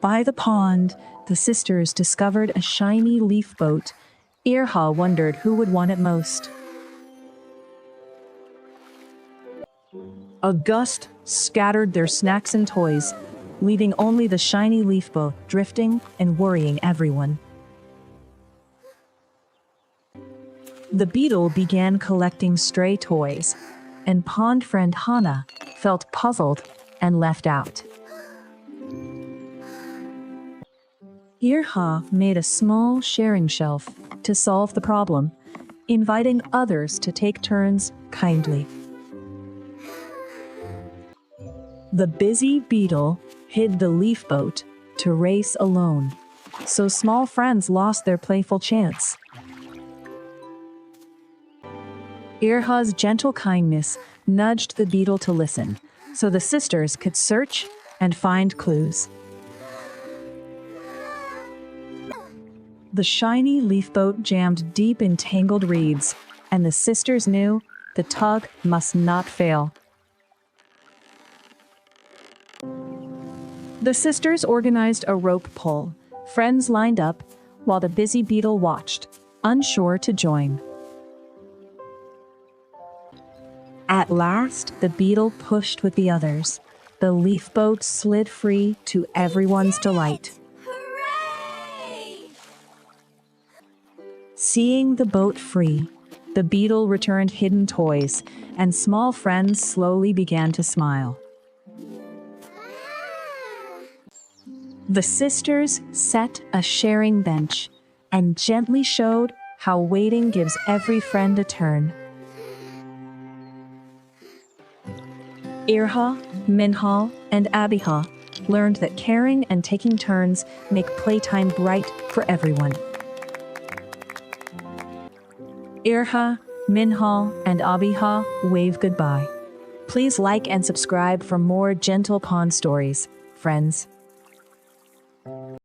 By the pond, the sisters discovered a shiny leaf boat. Irha wondered who would want it most. A gust scattered their snacks and toys, leaving only the shiny leaf boat drifting and worrying everyone. The beetle began collecting stray toys, and pond friend Hana felt puzzled and left out. Irha made a small sharing shelf to solve the problem, inviting others to take turns kindly. The busy beetle hid the leaf boat to race alone, so small friends lost their playful chance. Irha's gentle kindness nudged the beetle to listen, so the sisters could search and find clues. The shiny leaf boat jammed deep in tangled reeds, and the sisters knew the tug must not fail. The sisters organized a rope pull. Friends lined up, while the busy beetle watched, unsure to join. At last, the beetle pushed with the others. The leaf boat slid free to everyone's delight. Hooray! Seeing the boat free, the beetle returned hidden toys, and small friends slowly began to smile. The sisters set a sharing bench and gently showed how waiting gives every friend a turn. Irha, Minhal, and Abeeha learned that caring and taking turns make playtime bright for everyone. Irha, Minhal, and Abeeha wave goodbye. Please like and subscribe for more gentle pond stories, friends.